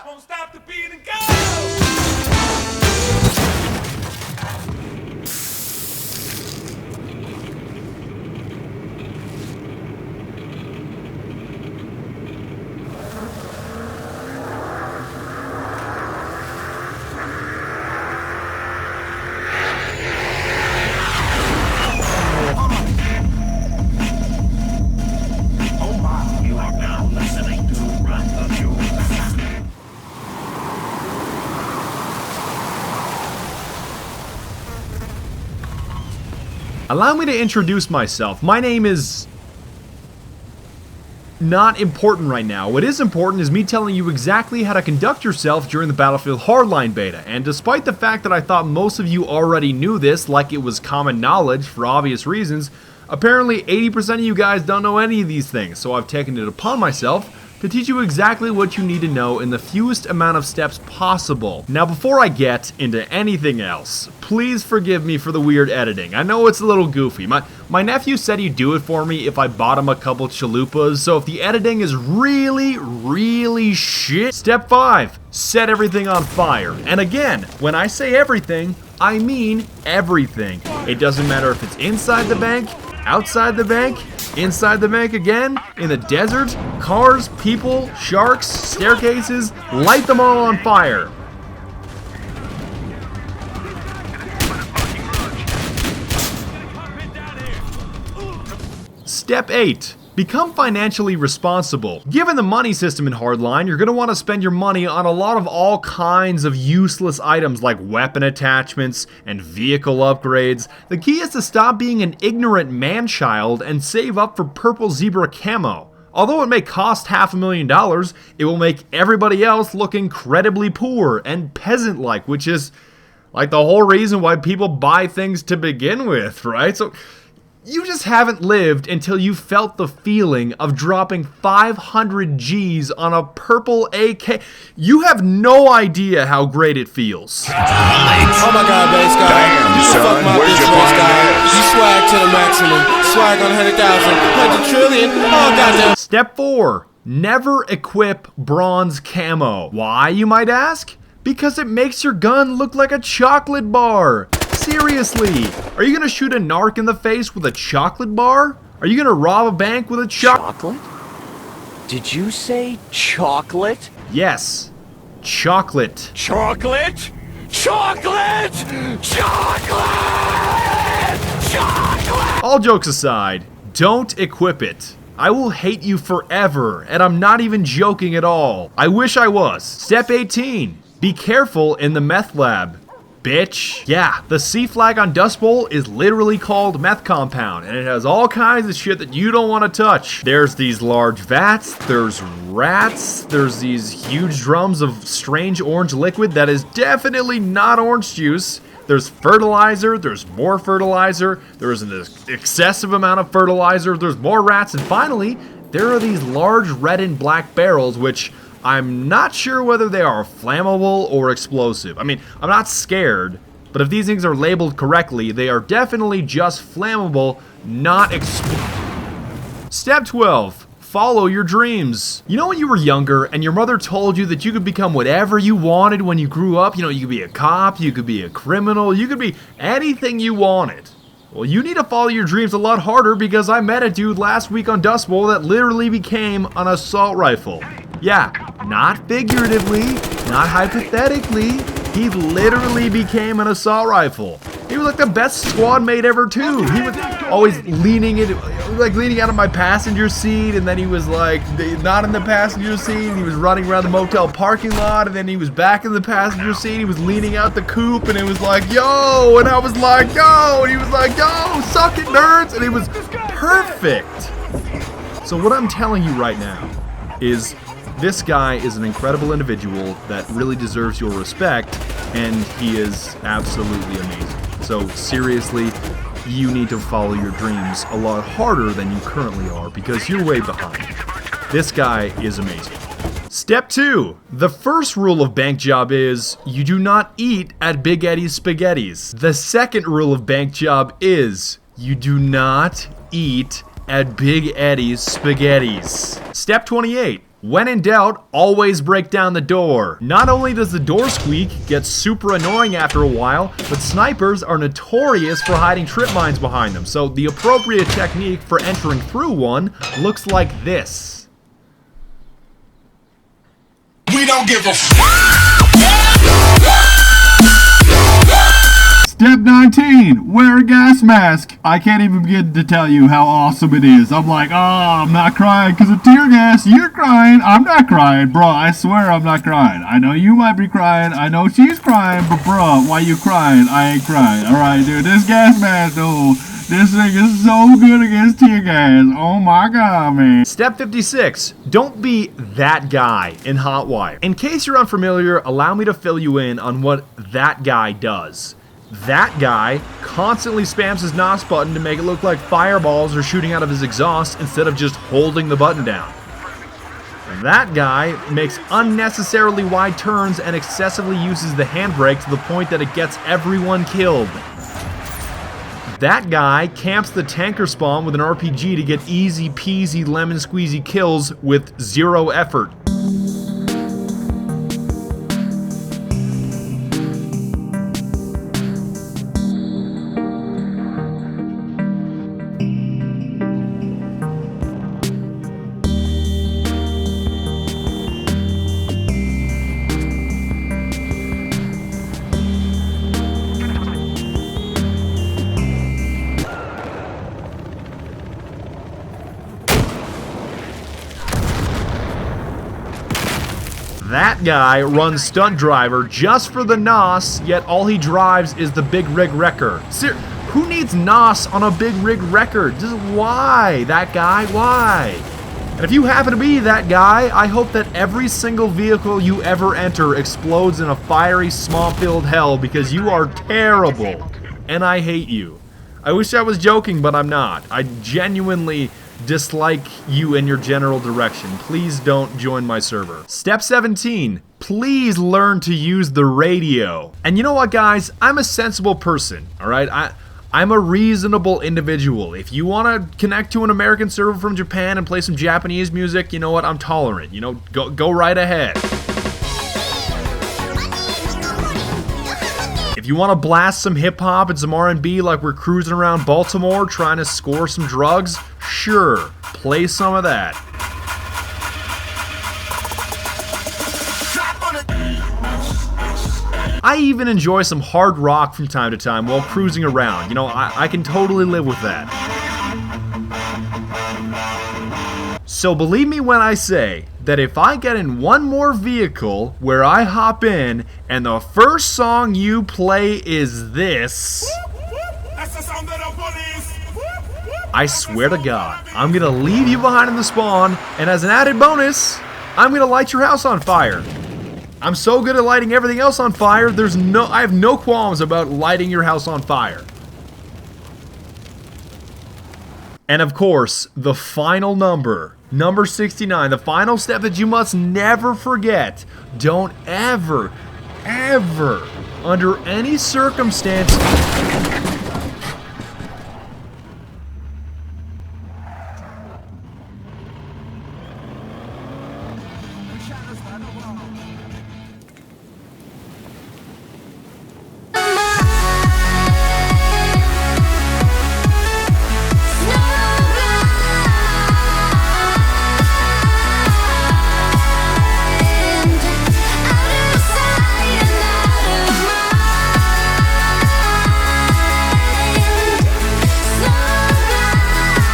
Won't stop the beat and go! Allow me to introduce myself. My name is not important right now. What is important is me telling you exactly how to conduct yourself during the Battlefield Hardline beta. And despite the fact that I thought most of you already knew this, like it was common knowledge for obvious reasons, apparently 80% of you guys don't know any of these things. So I've taken it upon myself to teach you exactly what you need to know in the fewest amount of steps possible. Now, before I get into anything else, please forgive me for the weird editing. I know it's a little goofy. My nephew said he'd do it for me if I bought him a couple chalupas, so if the editing is really shit. Step 5, set everything on fire. And again, when I say everything, I mean everything. It doesn't matter if it's inside the bank, outside the bank, inside the bank again, in the desert, cars, people, sharks, staircases, light them all on fire. Step 8. Become financially responsible. Given the money system in Hardline, you're going to want to spend your money on a lot of all kinds of useless items like weapon attachments and vehicle upgrades. The key is to stop being an ignorant man-child and save up for purple zebra camo. Although it may cost $500,000, it will make everybody else look incredibly poor and peasant-like, which is like the whole reason why people buy things to begin with, right? So you just haven't lived until you felt the feeling of dropping 500 G's on a purple AK. You have no idea how great it feels. Oh my god, base guy. Damn, You son, fuck my where's bitch, your base blind guy. ass? You swag to the maximum. Swag on 100,000, 100 trillion. Oh goddamn. Step 4. Never equip bronze camo. Why, you might ask? Because it makes your gun look like a chocolate bar. Seriously, are you gonna shoot a narc in the face with a chocolate bar? Are you gonna rob a bank with a Chocolate? Did you say chocolate? Yes, chocolate. Chocolate? Chocolate! Chocolate! Chocolate! All jokes aside, don't equip it. I will hate you forever, and I'm not even joking at all. I wish I was. Step 18. Be careful in the meth lab. Bitch. Yeah, the C flag on Dust Bowl is literally called meth compound, and it has all kinds of shit that you don't want to touch. There's these large vats, there's rats, there's these huge drums of strange orange liquid that is definitely not orange juice. There's fertilizer, there's more fertilizer, there's an excessive amount of fertilizer, there's more rats, and finally, there are these large red and black barrels, which I'm not sure whether they are flammable or explosive. I mean, I'm not scared, but if these things are labeled correctly, they are definitely just flammable, not explosive. Step 12. Follow your dreams. You know when you were younger and your mother told you that you could become whatever you wanted when you grew up? You know, you could be a cop, you could be a criminal, you could be anything you wanted. Well, you need to follow your dreams a lot harder because I met a dude last week on Dust Bowl that literally became an assault rifle. Yeah, not figuratively, not hypothetically. He literally became an assault rifle. He was like the best squad mate ever too. He was always leaning out of my passenger seat, and then he was like not in the passenger seat, and he was running around the motel parking lot, and then he was back in the passenger seat. He was leaning out the coupe, and it was like, yo, and I was like, yo, and he was like, yo, suck it, nerds, and it was perfect. So what I'm telling you right now is this guy is an incredible individual that really deserves your respect, and he is absolutely amazing. So seriously, you need to follow your dreams a lot harder than you currently are because you're way behind. This guy is amazing. Step 2. The first rule of bank job is you do not eat at Big Eddie's Spaghettis. The second rule of bank job is you do not eat at Big Eddie's Spaghettis. Step 28. When in doubt, always break down the door. Not only does the door squeak get super annoying after a while, but snipers are notorious for hiding trip mines behind them, so the appropriate technique for entering through one looks like this. We don't give a Step 19, wear a gas mask. I can't even begin to tell you how awesome it is. I'm like, oh, I'm not crying because of tear gas. You're crying. I'm not crying. Bro, I swear I'm not crying. I know you might be crying. I know she's crying, but bro, why you crying? I ain't crying. Alright, dude, this gas mask, though. This thing is so good against tear gas. Oh my god, man. Step 56. Don't be that guy in Hotwire. In case you're unfamiliar, allow me to fill you in on what that guy does. That guy constantly spams his NOS button to make it look like fireballs are shooting out of his exhaust instead of just holding the button down. That guy makes unnecessarily wide turns and excessively uses the handbrake to the point that it gets everyone killed. That guy camps the tanker spawn with an RPG to get easy peasy lemon squeezy kills with zero effort. That guy runs stunt driver just for the NOS, yet all he drives is the big rig wrecker. Who needs NOS on a big rig wrecker? Just why? That guy? Why? And if you happen to be that guy, I hope that every single vehicle you ever enter explodes in a fiery, smog-filled hell because you are terrible. And I hate you. I wish I was joking, but I'm not. I genuinely dislike you and your general direction. Please don't join my server. Step 17. Please learn to use the radio. And you know what, guys? I'm a sensible person, alright? I'm a reasonable individual. If you want to connect to an American server from Japan and play some Japanese music, you know what? I'm tolerant. You know, go right ahead. If you want to blast some hip-hop and some R&B like we're cruising around Baltimore trying to score some drugs, sure, play some of that. I even enjoy some hard rock from time to time while cruising around. You know, I can totally live with that. So believe me when I say that if I get in one more vehicle where I hop in and the first song you play is this, I swear to God, I'm gonna leave you behind in the spawn, and as an added bonus, I'm gonna light your house on fire. I'm so good at lighting everything else on fire, I have no qualms about lighting your house on fire. And of course, the final number, number 69, the final step that you must never forget. Don't ever, ever, under any circumstance,